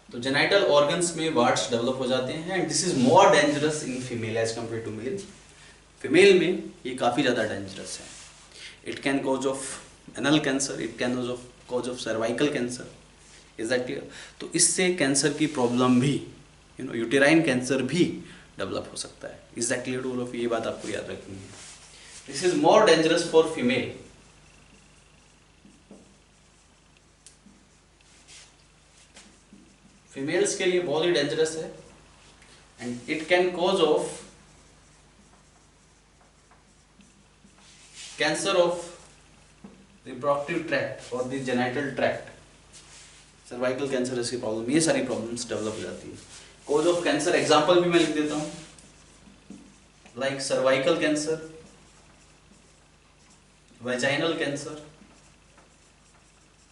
तो जेनाइटल ऑर्गन्स में वार्ट्स डेवलप हो जाते हैं, and this is more dangerous in female as compare to male. Female में ये काफ़ी ज़्यादा डेंजरस है। It can cause of anal cancer, it can cause of cervical cancer, is that clear? तो इससे कैंसर की प्रॉब्लम भी, यूटेराइन कैंसर भी डेवलप हो सकता है। Is that clear to all of you? ये बात आपको याद रखनी है। This is more dangerous for female. Females के लिए बहुत ही डेंजरस है, and it can cause of cancer of reproductive tract और the genital tract, cervical cancer ऐसी प्रॉब्लम, ये सारी प्रॉब्लम्स डेवलप हो जाती है। कॉज ऑफ कैंसर एग्जांपल भी मैं लिख देता हूँ, like cervical cancer, vaginal cancer,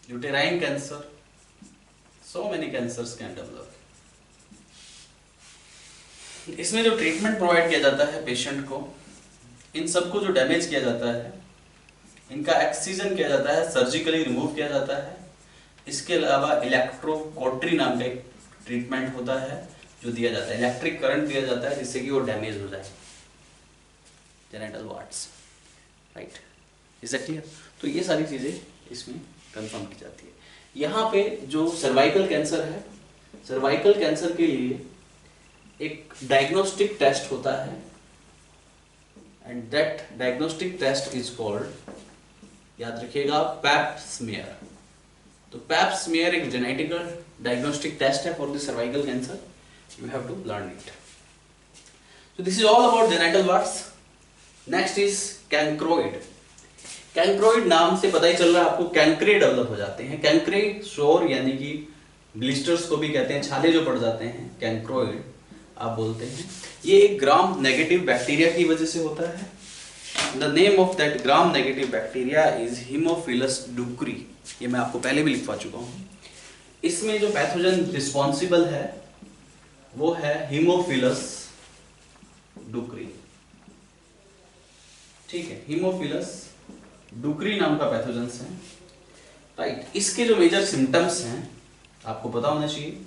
uterine cancer, so many cancers can develop. इसमें जो ट्रीटमेंट प्रोवाइड किया जाता है पेशेंट को, इन सबको जो डैमेज किया जाता है इनका एक्सीजन किया जाता है, सर्जिकली रिमूव किया जाता है। इसके अलावा इलेक्ट्रोकॉटरी नाम का एक ट्रीटमेंट होता है जो दिया जाता है, इलेक्ट्रिक करंट दिया जाता है जिससे कि वो डैमेज हो जाए genital वार्ट्स, right? Is that clear? तो ये सारी चीज़ें इसमें कंफर्म की जाती है। यहाँ पे जो सर्वाइकल कैंसर है, सर्वाइकल कैंसर के लिए एक डायग्नोस्टिक टेस्ट होता है, and that diagnostic test is called, याद रखिएगा, पैप स्मीयर। तो पैप स्मीयर एक जेनेटिकल डायग्नोस्टिक टेस्ट है for the cervical cancer, you have to learn it. So this is all about genital warts. Next is chancroid. Chancroid नाम से पता ही चल रहा है आपको, कैंक्रे डेवलप हो जाते हैं। कैंक्रे शोर यानी कि ब्लिस्टर्स को भी कहते हैं, छाले जो पड़ जाते हैं, कैंक्रोइड आप बोलते हैं। ये एक ग्राम नेगेटिव बैक्टीरिया की वजह से होता है। The name of that gram negative bacteria is Haemophilus ducreyi. ये मैं आपको पहले भी लिखवा चुका हूँ। इसमें जो पैथोजन रिस्पॉन्सिबल है वो है हीमोफिलस डुक्री, ठीक है? हीमोफिलस डुक्री नाम का पैथोजेंस है। राइट। इसके जो मेजर सिम्टम्स हैं आपको पता होना चाहिए।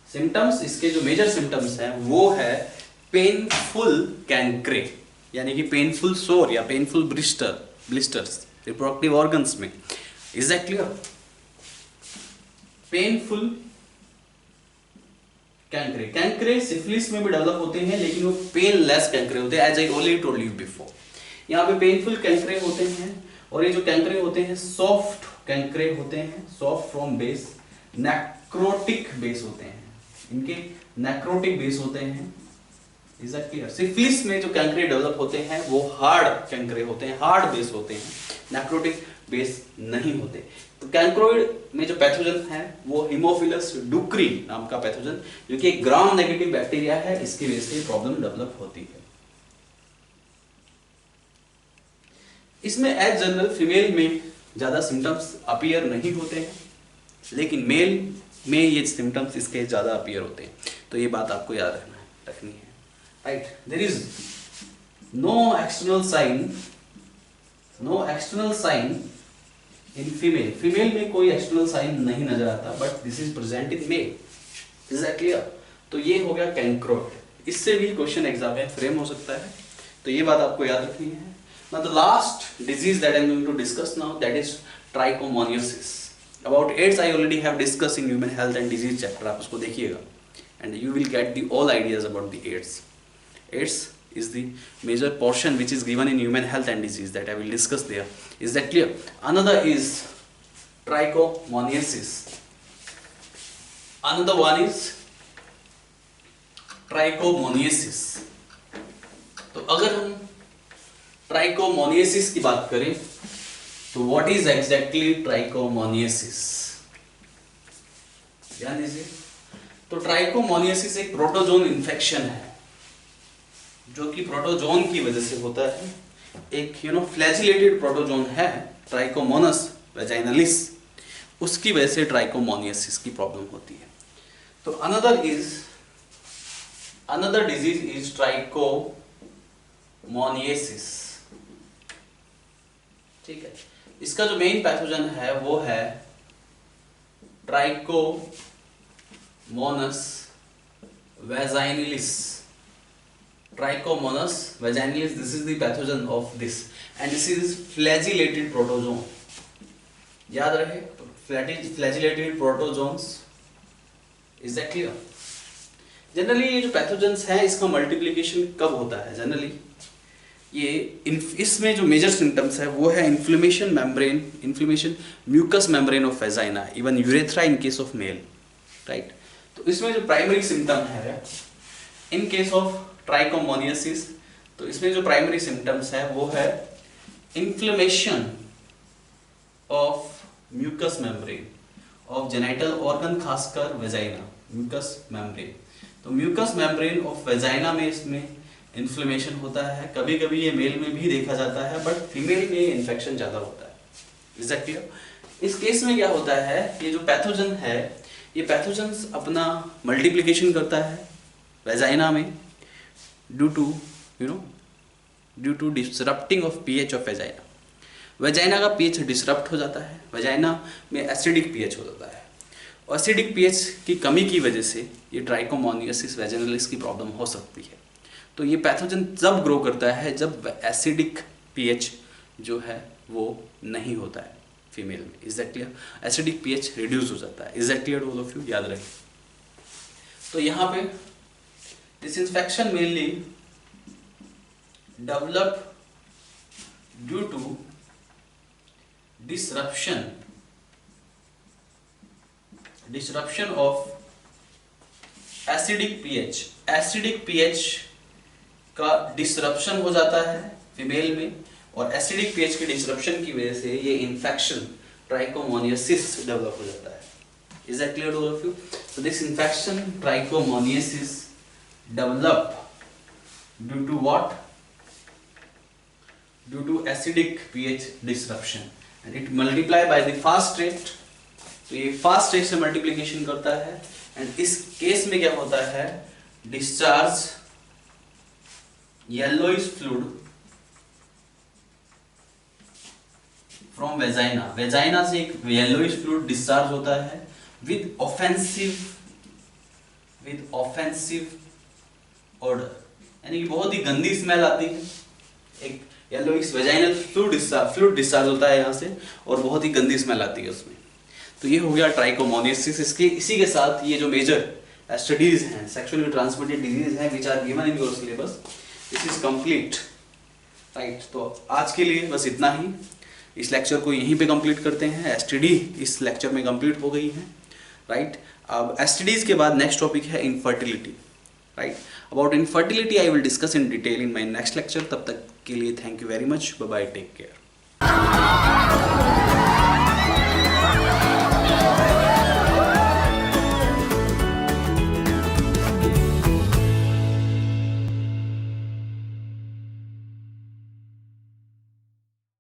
सिम्टम्स, इसके जो मेजर सिम्टम्स हैं वो है पेनफुल कैंक्रे, यानी कि पेनफुल सोर या पेनफुल ब्लिस्टर्स रिप्रोडक्टिव ऑर्गन्स में। Is that clear? Painful chancre, chancre syphilis में भी डेवलप होते हैं लेकिन वो पेनलेस कैंक्रे होते हैं, as I already told you before. यहाँ पे पेनफुल कैंक्रे होते हैं और ये जो कैंक्रे होते हैं सॉफ्ट कैंक्रे होते हैं, soft from base, necrotic base होते हैं, इनके नेक्रोटिक बेस होते हैं। Is that clear? सिफिलिस में जो कैंक्रे डेवलप होते हैं वो हार्ड कैंक्रे होते हैं, हार्ड बेस होते हैं, नेक्रोटिक बेस नहीं होते। तो कैंक्रोइड में जो पैथोजन है वो हिमोफिलस डुक्री नाम का पैथोजन, जो कि एक ग्राम नेगेटिव बैक्टीरिया है, इसकी वजह से प्रॉब्लम डेवलप होती है। इसमें एज जनरल फीमेल में ज्यादा सिम्टम्स अपीयर नहीं होते हैं, लेकिन मेल में ये सिम्टम्स इसके ज्यादा अपीयर होते हैं। तो ये बात आपको याद रखनी है। Right, there is no external sign in female. Female में कोई एक्सटर्नल साइन नहीं नजर आता, but this is present in male. Is that clear? तो ये हो गया कैंक्रोइड। इससे भी क्वेश्चन एग्जाम में फ्रेम हो सकता है, तो ये बात आपको याद रखनी है। Now the last disease that I am going to discuss now, that is trichomoniasis. About AIDS I already have discussed in human health and disease chapter, आप उसको देखिएगा and you will get the all ideas about the AIDS. AIDS is the major portion which is given in human health and disease that I will discuss there. Is that clear? Another is trichomoniasis. Another one is trichomoniasis. तो अगर हम trichomoniasis की बात करें तो what is exactly trichomoniasis? ध्यान दीजिए। तो ट्राइकोमोनियासिस एक प्रोटोजोन इन्फेक्शन है, जो कि प्रोटोजोन की वजह से होता है। एक फ्लैजिलेटेड प्रोटोजोन है ट्राइकोमोनस वैजाइनलिस, उसकी वजह से ट्राइकोमोनियासिस की प्रॉब्लम होती है। तो अनदर डिजीज इज ट्राइकोमोनियासिस। ठीक है, इसका जो मेन पैथोजन है वो है trichomonas vaginalis. Trichomonas vaginalis, this is the pathogen of this and this is flagellated protozoan. याद रहे, flagellated protozoans. Is that clear? Generally ये जो पैथोजन्स है इसका मल्टीप्लिकेशन कब होता है? जनरली ये इसमें जो मेजर सिम्टम्स है वो है inflammation mucous membrane of vagina, even urethra in case of male. Right, तो इसमें जो प्राइमरी सिम्टम है इन केस ऑफ ट्राइकोमोनियासिस, तो इसमें जो प्राइमरी सिम्टम्स है वो है inflammation of mucus membrane of genital organ, खासकर वेजाइना, म्यूकस मेम्ब्रेन। तो म्यूकस मेम्ब्रेन ऑफ वेजाइना में इसमें इन्फ्लेमेशन होता है। कभी कभी ये मेल में भी देखा जाता है, बट फीमेल में इन्फेक्शन ज्यादा होता है। Is that clear? इस केस में क्या होता है, ये जो पैथोजन है ये पैथोजन्स अपना मल्टीप्लिकेशन करता है वेजाइना में due to disrupting of pH of vagina. Vagina का पीएच डिसरप्ट हो जाता है, वेजाइना में एसिडिक पीएच हो जाता है, और एसिडिक पीएच की कमी की वजह से ये ट्राइकोमोनियासिस वेजाइनलिस की प्रॉब्लम हो सकती है। तो ये पैथोजन जब ग्रो करता है जब एसिडिक पीएच जो है वो नहीं होता है फीमेल में। Is that clear? Acidic pH reduce हो जाता है। Is that clear all of you? याद रखें। तो यहाँ पे this infection mainly develop due to disruption of acidic pH. Acidic pH का डिसरप्शन हो जाता है फीमेल में, और एसिडिक पीएच के डिसरप्शन की वजह से ये इन्फेक्शन ट्राइकोमोनियासिस डेवलप हो जाता है। Is that clear to all of you? So this infection trichomoniasis develop due to what? Due to acidic pH disruption and it multiply by the fast rate. तो ये fast rate से multiplication करता है and इस case में क्या होता है, discharge yellowish fluid from vagina, vagina से एक येलोइश फ्लूइड डिस्चार्ज होता है विद ऑफेंसिव ऑर्डर, यानी कि बहुत ही गंदी स्मेल आती है। एक येलोइश वेजाइनल फ्लूइड डिस्चार्ज होता है यहाँ से और बहुत ही गंदी स्मेल आती है उसमें। तो ये हो गया ट्राइकोमोनियासिस। इसके इसी के साथ ये जो मेजर स्टडीज हैं सेक्सुअली ट्रांसमिटेड डिजीज हैं which are given in your syllabus, this is complete, right. तो आज के लिए बस इतना ही, इस लेक्चर को यहीं पे कंप्लीट करते हैं। एसटीडी इस लेक्चर में कंप्लीट हो गई है, राइट। अब एसटीडीज के बाद नेक्स्ट टॉपिक है infertility, right. About infertility I will discuss in detail in my next lecture. तब तक के लिए thank you very much, bye bye, take care.